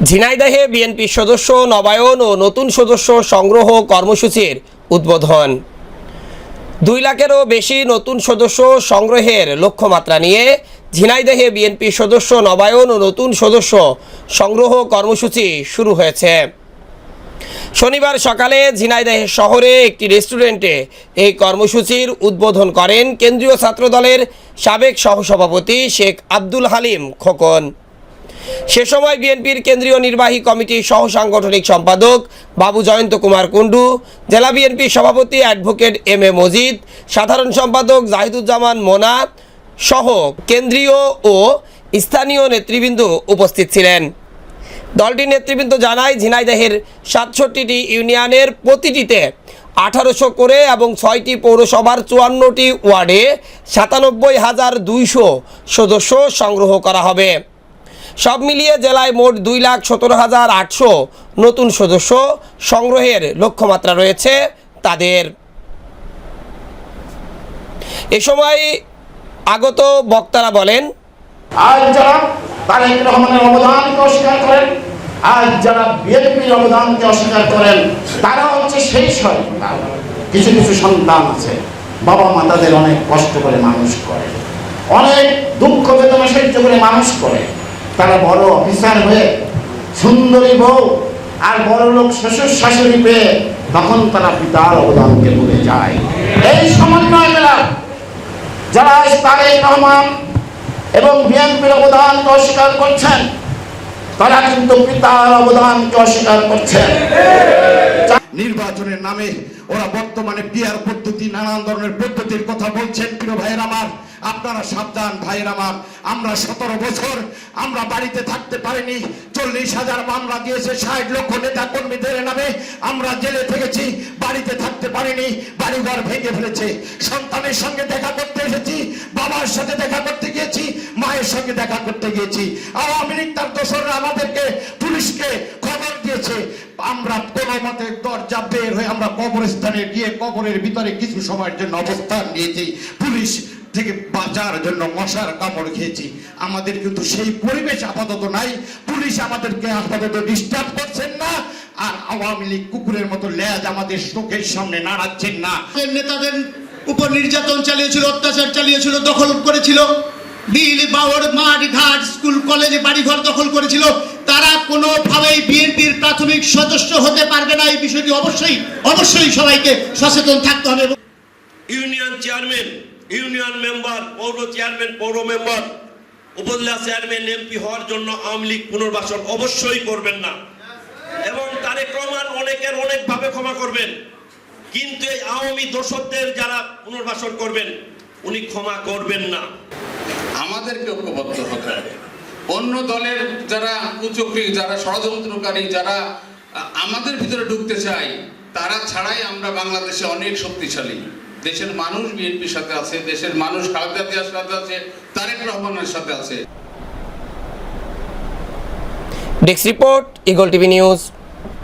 ঝিনাইদহে BNP সদস্য নবায়ন ও নতুন সদস্য সংগ্রহ কর্মসূচির উদ্বোধন। 2 লাখেরও বেশি নতুন সদস্য সংগ্রহের লক্ষ্যমাত্রা নিয়ে ঝিনাইদহে বিএনপি সদস্য নবায়ন ও নতুন সদস্য সংগ্রহ কর্মসূচি শুরু হয়েছে। শনিবার সকালে ঝিনাইদহ শহরে একটি রেস্টুরেন্টে এই কর্মসূচির উদ্বোধন করেন কেন্দ্রীয় ছাত্রদলের সাবেক সহসভাপতি শেখ আব্দুল হালিম খোকন। সে সময় বিএনপির কেন্দ্রীয় নির্বাহী কমিটির সহ সাংগঠনিক সম্পাদক বাবু জয়ন্ত কুমার কুণ্ডু, জেলা বিএনপি সভাপতি অ্যাডভোকেট এম এ মজিদ, সাধারণ সম্পাদক জাহিদুজ্জামান মোনা সহ কেন্দ্রীয় ও স্থানীয় নেতৃবৃন্দ উপস্থিত ছিলেন। দলটির নেতৃবৃন্দ জানায়, ঝিনাইদহের 67টি ইউনিয়নের প্রতিটিতে 1800 করে এবং 6টি পৌরসভার 54টি ওয়ার্ডে 97,200 সদস্য সংগ্রহ করা হবে। সব মিলিয়ে জেলায় মোট 2,17,800 নতুন সদস্য সংগ্রহের লক্ষ্যমাত্রা রয়েছে তাদের। এ সময় আগত বক্তারা বলেন, আজ যারা তারেক রহমানের অবদানকে অস্বীকার করেন, আজ যারা বিএনপির অবদানকে অস্বীকার করেন, তারা হচ্ছে সেই সন্তান। কিছু কিছু সন্তান আছে, বাবা মা তাদের অনেক কষ্ট করে মানুষ করে, অনেক দুঃখ বেদনা সহ্য করে মানুষ করে। তারা বড় অফিসার হয়ে সুন্দরী বউ আর বড় লোক শ্বশুর শাশুড়ি পেয়ে তখন তারা পিতার অবদানকে ভুলে যায়। এই সমন্বয় মেলা যারা তারেক রহমান এবং বিএনপির অবদানকে অস্বীকার করছেন, তারা কিন্তু পিতার অবদানকে অস্বীকার করছেন। নির্বাচনের নামে ওরা বর্তমানে পিয়ার পদ্ধতি, নানান ধরনের পদ্ধতির কথা বলছেন। প্রিয় ভাইয়ের আমার, আপনারা সাবধান ভাইয়ের আমার। আমরা 17 বছর আমরা বাড়িতে থাকতে পারিনি। 40,000 মামলা দিয়েছে 60 লক্ষ নেতা কর্মীদের নামে। আমরা জেলে থেকেছি, বাড়িতে থাকতে পারিনি, বাড়িঘর ভেঙে ফেলেছে। সন্তানের সঙ্গে দেখা করতে এসেছি, বাবার সাথে দেখা করতে গিয়েছি, মায়ের সঙ্গে দেখা করতে গিয়েছি। আওয়ামী লীগ তার দোসররা আমাদেরকে, পুলিশকে খবর দিয়েছে। আমরা কোনো মতে দরজা বের হয়ে আমরা কবরস্থানে গিয়ে কবরের ভিতরে কিছু সময়ের জন্য অবস্থান নিয়েছি। পুলিশ থেকে বাঁচার জন্য মশার কামড় খেয়েছি। আমাদের কিন্তু সেই পরিবেশ আপাতত নাই। পুলিশ আমাদেরকে আপাতত ডিস্টার্ব করছেন না, আর আওয়ামী লীগ কুকুরের মতো লেজ আমাদের চোখের সামনে নাড়াচ্ছেন না। নেতাদের উপর নির্যাতন চালিয়েছিল, অত্যাচার চালিয়েছিল, দখল করেছিল, বিল বাওয়ার মাঠ ঘাট স্কুল কলেজে বাড়িঘর দখল করেছিল। তারা কোনোভাবেই বিএনপির প্রাথমিক সদস্য হতে পারবে না। এই বিষয়টি অবশ্যই সবাইকে সচেতন থাকতে হবে। ইউনিয়ন চেয়ারম্যান, ইউনিয়ন মেম্বার, পৌর চেয়ারম্যান, পৌর মেম্বার, উপজেলা চেয়ারম্যান, এমপি হওয়ার জন্য আওয়ামী লীগ পুনর্বাসন অবশ্যই করবেন না। এবং তারেক রহমান অনেকের অনেকভাবে ক্ষমা করবেন, কিন্তু এই আওয়ামী দোষরদের যারা পুনর্বাসন করবেন উনি ক্ষমা করবেন না। আমাদেরকে ঐক্যবদ্ধ হতে হবে। অন্য দলের যারা কুচক্রী, যারা ষড়যন্ত্রকারী, যারা আমাদের ভিতরে ঢুকতে চায়, তারা ছাড়াই আমরা বাংলাদেশে অনেক শক্তিশালী। দেশের মানুষ বিএনপির সাথে আছে, দেশের মানুষ খালেদা জিয়ার সাথে আছে, তারেক রহমানের সাথে আছে। Desk report, eagle TV news.